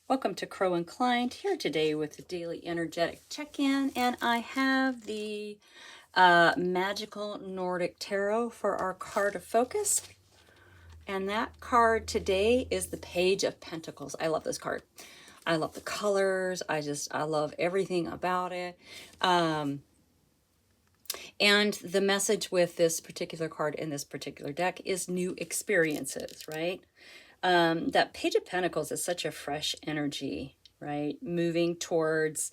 Welcome to Crow Inclined, here today with the daily energetic check-in, and I have the Magical Nordic Tarot for our card of focus. And that card today is the Page of Pentacles. I love this card. I love the colors. I love everything about it. And the message with this particular card in this particular deck is new experiences, right? That Page of Pentacles is such a fresh energy, right? Moving towards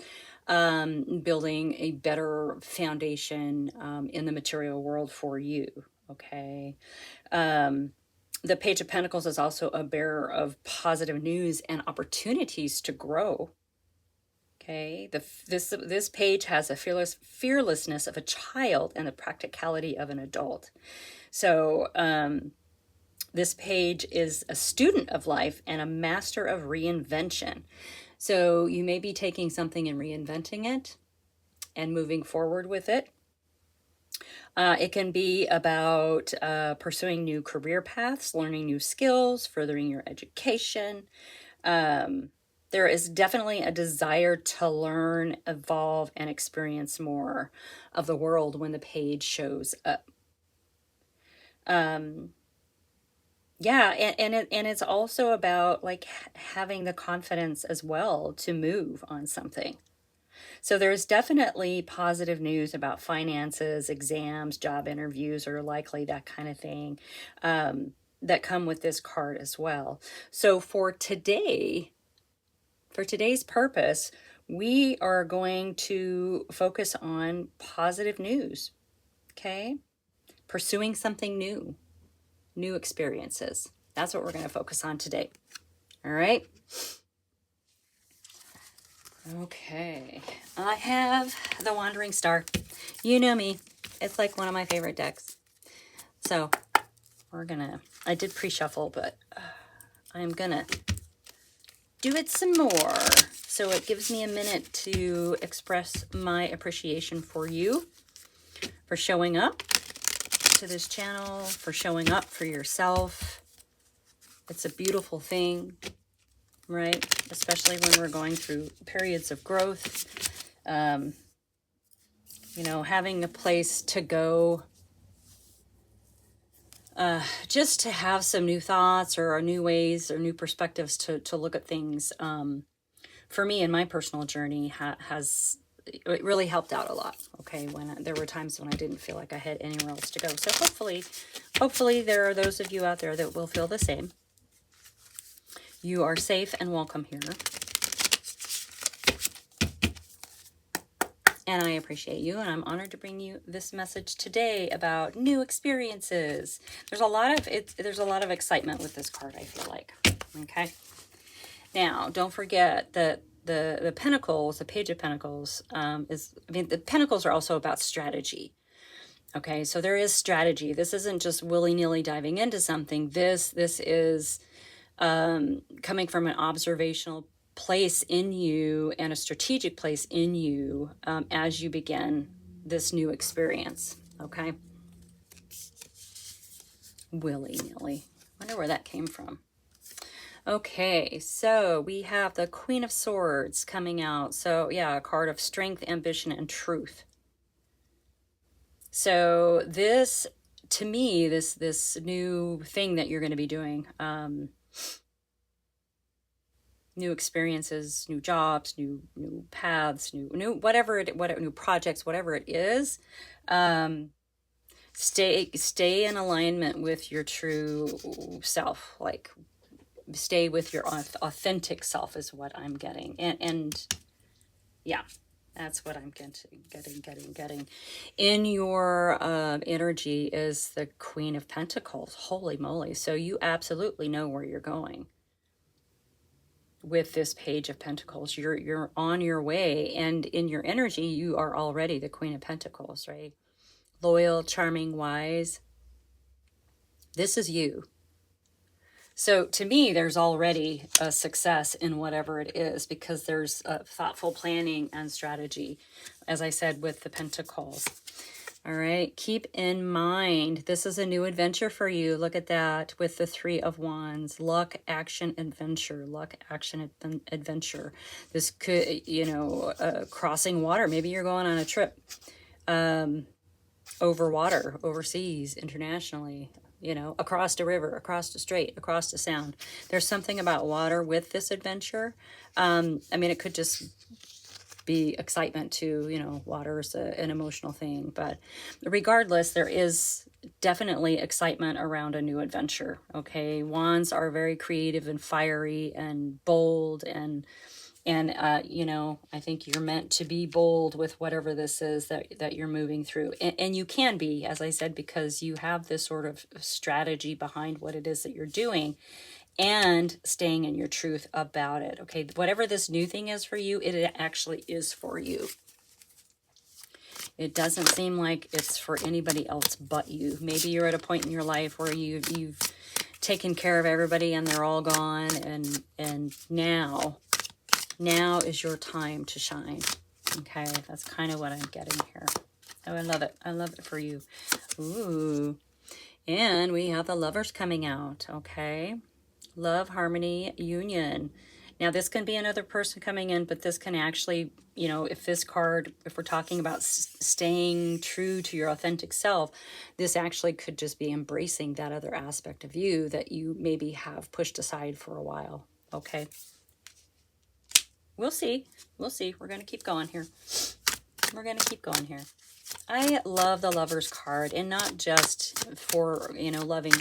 building a better foundation in the material world for you, okay? The Page of Pentacles is also a bearer of positive news and opportunities to grow. Okay, this page has a fearlessness of a child and the practicality of an adult. So this page is a student of life and a master of reinvention. So you may be taking something and reinventing it and moving forward with it. It can be about pursuing new career paths, learning new skills, furthering your education. There is definitely a desire to learn, evolve, and experience more of the world when the page shows up. Yeah, and it's also about like having the confidence as well to move on something. So there's definitely positive news about finances, exams, job interviews, or likely that kind of thing that come with this card as well. So for today's purpose, we are going to focus on positive news, okay? Pursuing something new experiences. That's what we're going to focus on today. All right? Okay, I have the Wandering Star. You know me. It's like one of my favorite decks. So I did pre-shuffle, but I'm gonna do it some more. So it gives me a minute to express my appreciation for you, for showing up to this channel, for showing up for yourself. It's a beautiful thing, right? Especially when we're going through periods of growth. Having a place to go, just to have some new thoughts or new ways or new perspectives to look at things. For me in my personal journey it really helped out a lot. Okay, when there were times when I didn't feel like I had anywhere else to go. So hopefully there are those of you out there that will feel the same. You are safe and welcome here. And I appreciate you, and I'm honored to bring you this message today about new experiences. There's a lot of excitement with this card, I feel like. Okay. Now, don't forget that the Pentacles, the Page of Pentacles, the Pentacles are also about strategy. Okay, so there is strategy. This isn't just willy-nilly diving into something. This is coming from an observational place in you and a strategic place in you as you begin this new experience. Okay, willy-nilly. Wonder where that came from. Okay, so we have the Queen of Swords coming out. So yeah, a card of strength, ambition, and truth. So this, to me, this new thing that you're going to be doing, new experiences, new jobs, new paths, new new projects, whatever it is, stay in alignment with your true self. Like, stay with your authentic self is what I'm getting, and yeah, that's what I'm getting. In your energy is the Queen of Pentacles. Holy moly! So you absolutely know where you're going. With this Page of Pentacles, you're on your way, and in your energy, you are already the Queen of Pentacles, right? Loyal, charming, wise. This is you. So to me, there's already a success in whatever it is, because there's thoughtful planning and strategy, as I said, with the Pentacles. All right, keep in mind, this is a new adventure for you. Look at that with the Three of Wands. Luck, action, adventure. Luck, action, adventure. This could, you know, crossing water. Maybe you're going on a trip over water, overseas, internationally, you know, across the river, across the strait, across the sound. There's something about water with this adventure. I mean, it could just be excitement too, you know, water is an emotional thing, but regardless, there is definitely excitement around a new adventure. Okay, wands are very creative and fiery and bold, and you know, I think you're meant to be bold with whatever this is that you're moving through, and you can be, as I said, because you have this sort of strategy behind what it is that you're doing, and staying in your truth about it. Okay, whatever this new thing is for you, it actually is for you. It doesn't seem like it's for anybody else but you. Maybe you're at a point in your life where you've taken care of everybody and they're all gone, and now is your time to shine. Okay, that's kind of what I'm getting here. Oh, I love it. I love it for you. Ooh, and we have the Lovers coming out. Okay. Love, harmony, union. Now, this can be another person coming in, but this can actually, you know, if this card, if we're talking about staying true to your authentic self, this actually could just be embracing that other aspect of you that you maybe have pushed aside for a while. Okay. We'll see. We'll see. We're going to keep going here. We're going to keep going here. I love the Lovers card, and not just for, you know, loving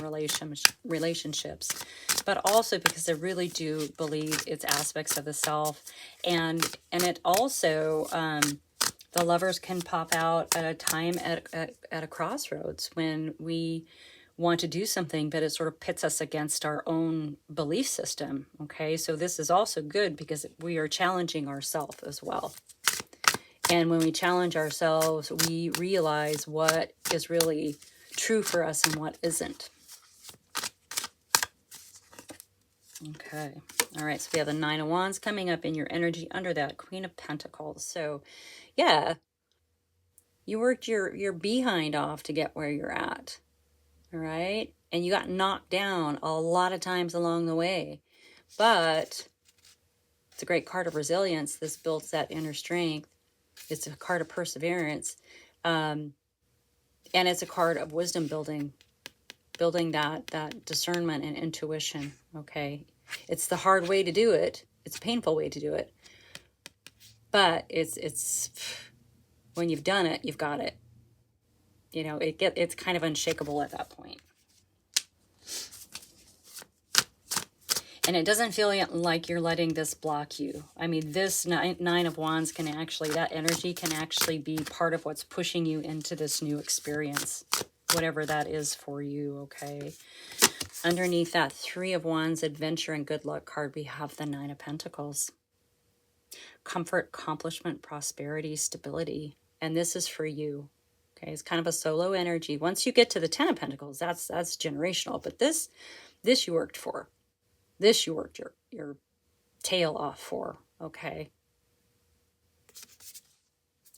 relationships, but also because I really do believe it's aspects of the self, and it also, the Lovers can pop out at a time at a crossroads when we want to do something, but it sort of pits us against our own belief system. Okay, so this is also good because we are challenging ourselves as well. And when we challenge ourselves, we realize what is really true for us and what isn't. Okay. All right. So we have the Nine of Wands coming up in your energy under that Queen of Pentacles. So, yeah, you worked your behind off to get where you're at. All right. And you got knocked down a lot of times along the way. But it's a great card of resilience. This builds that inner strength. It's a card of perseverance. And it's a card of wisdom building that discernment and intuition. Okay. It's the hard way to do it. It's a painful way to do it. But it's when you've done it, you've got it. You know, it's kind of unshakable at that point. And it doesn't feel like you're letting this block you. I mean, this Nine of Wands can actually, that energy can actually be part of what's pushing you into this new experience, whatever that is for you, okay? Underneath that Three of Wands, adventure and good luck card, we have the Nine of Pentacles. Comfort, accomplishment, prosperity, stability. And this is for you. Okay, it's kind of a solo energy. Once you get to the Ten of Pentacles, that's generational. But this you worked for. This you worked your tail off for, okay?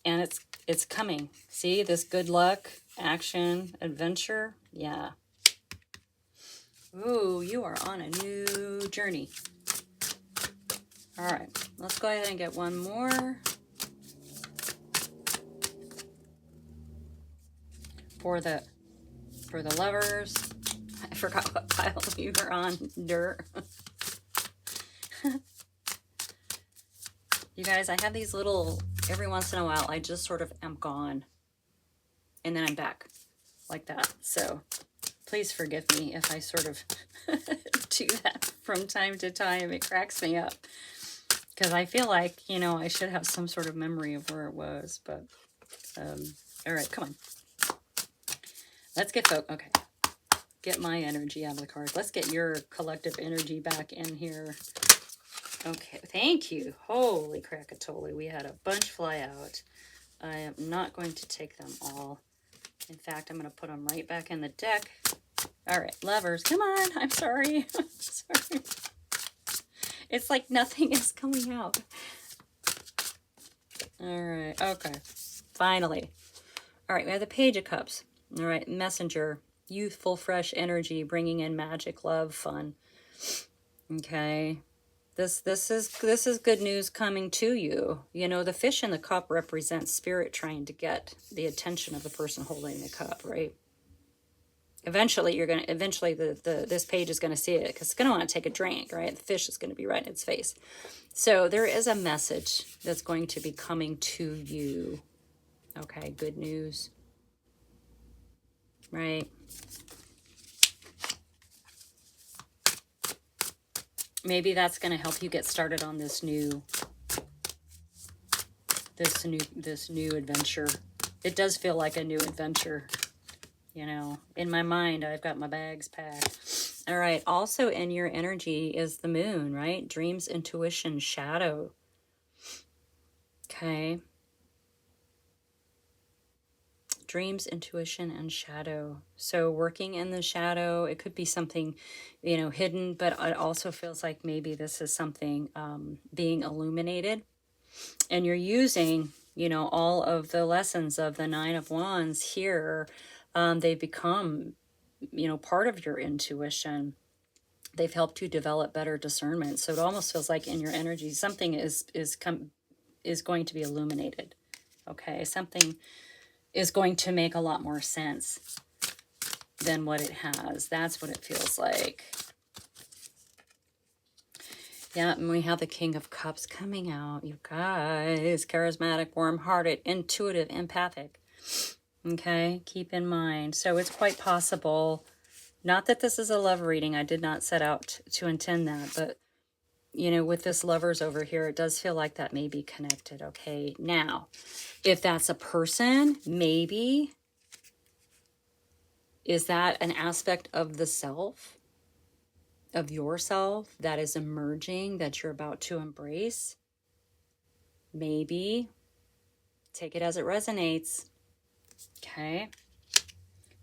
And it's coming. See, this good luck, action, adventure. Yeah. Ooh, you are on a new journey. All right, let's go ahead and get one more. For the Lovers. I forgot what pile you were on. Dirt. You guys, I have these little, every once in a while, I just sort of am gone. And then I'm back. Like that. So, please forgive me if I sort of do that from time to time. It cracks me up. Because I feel like, you know, I should have some sort of memory of where it was. But, all right, come on. Let's get okay. Get my energy out of the card. Let's get your collective energy back in here. Okay, thank you. Holy crackatoli. We had a bunch fly out. I am not going to take them all. In fact, I'm going to put them right back in the deck. All right, Lovers, come on. I'm sorry. I'm sorry. It's like nothing is coming out. All right, okay. Finally. All right, we have the Page of Cups. All right, Messenger, youthful, fresh energy, bringing in magic, love, fun. Okay, this is good news coming to you. You know, the fish in the cup represents spirit trying to get the attention of the person holding the cup, right? Eventually the this page is gonna see it because it's gonna want to take a drink, right? The fish is gonna be right in its face. So there is a message that's going to be coming to you. Okay, good news. Right? Maybe that's going to help you get started on this new adventure. It does feel like a new adventure. You know, in my mind, I've got my bags packed. All right. Also in your energy is the moon, right? Dreams, intuition, shadow. Okay. Dreams, intuition, and shadow. So working in the shadow, it could be something, you know, hidden, but it also feels like maybe this is something being illuminated. And you're using, you know, all of the lessons of the Nine of Wands here. They become, you know, part of your intuition. They've helped you develop better discernment. So it almost feels like in your energy, something is going to be illuminated. Okay, something is going to make a lot more sense than what it has. That's what it feels like. Yeah, and we have the King of Cups coming out, you guys. Charismatic, warm-hearted, intuitive, empathic. Okay, keep in mind. So it's quite possible, not that this is a love reading, I did not set out to intend that, but, you know, with this lovers over here, it does feel like that may be connected, okay? Now, if that's a person, maybe, is that an aspect of the self, of yourself, that is emerging, that you're about to embrace? Maybe. Take it as it resonates. Okay.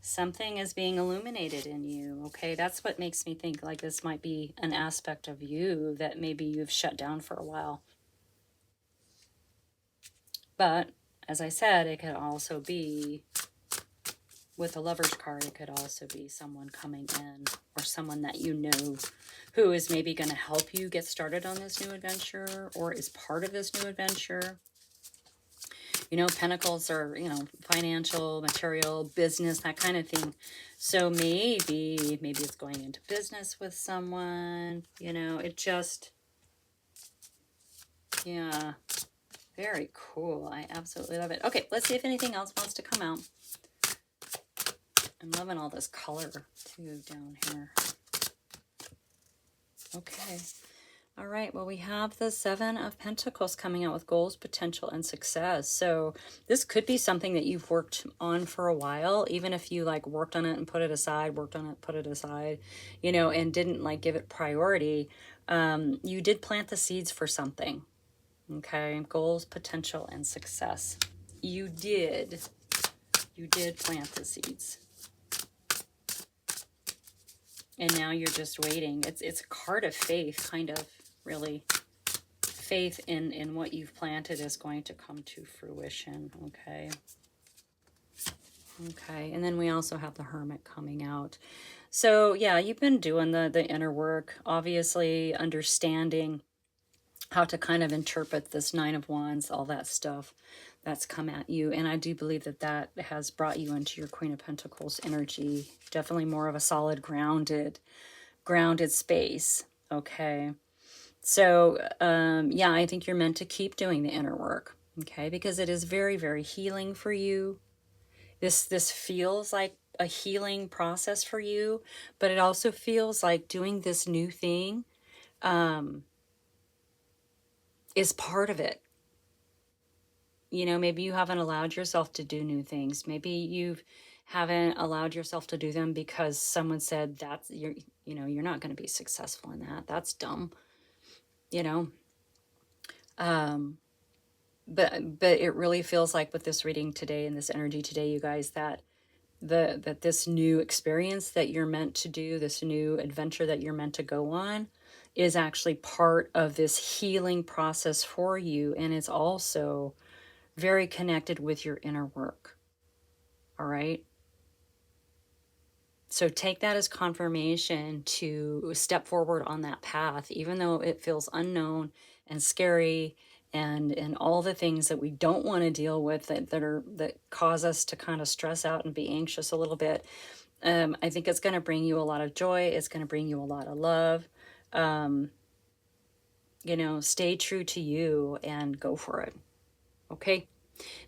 Something is being illuminated in you. Okay. That's what makes me think like this might be an aspect of you that maybe you've shut down for a while. But as I said, it could also be, with the Lover's card, it could also be someone coming in or someone that you know who is maybe going to help you get started on this new adventure or is part of this new adventure. You know, pentacles are, you know, financial, material, business, that kind of thing. So maybe it's going into business with someone, you know, it just, yeah, very cool. I absolutely love it. Okay, let's see if anything else wants to come out. I'm loving all this color too down here. Okay. All right, well, we have the Seven of Pentacles coming out with goals, potential, and success. So this could be something that you've worked on for a while, even if you like worked on it and put it aside, worked on it, put it aside, you know, and didn't like give it priority. You did plant the seeds for something. Okay, goals, potential, and success. You did plant the seeds. And now you're just waiting. It's a card of faith, kind of, really. Faith in what you've planted is going to come to fruition, okay? Okay, and then we also have the Hermit coming out. So, yeah, you've been doing the inner work, obviously understanding how to kind of interpret this Nine of Wands, all that stuff that's come at you. And I do believe that that has brought you into your Queen of Pentacles energy. Definitely more of a solid, grounded space. Okay. So, yeah, I think you're meant to keep doing the inner work. Okay. Because it is very, very healing for you. This feels like a healing process for you, but it also feels like doing this new thing, is part of it. You know, maybe you haven't allowed yourself to do new things. Maybe you haven't allowed yourself to do them because someone said that's you're not going to be successful in that. That's dumb. You know. But it really feels like with this reading today and this energy today, you guys, that this new experience that you're meant to do, this new adventure that you're meant to go on, is actually part of this healing process for you, and it's also very connected with your inner work. All right. So take that as confirmation to step forward on that path, even though it feels unknown and scary, and all the things that we don't want to deal with, that cause us to kind of stress out and be anxious a little bit. I think it's going to bring you a lot of joy. It's going to bring you a lot of love. Stay true to you and go for it. Okay.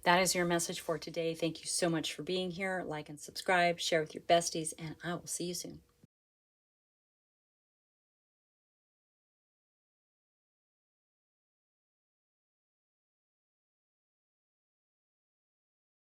That is your message for today. Thank you so much for being here. Like and subscribe, share with your besties, and I will see you soon.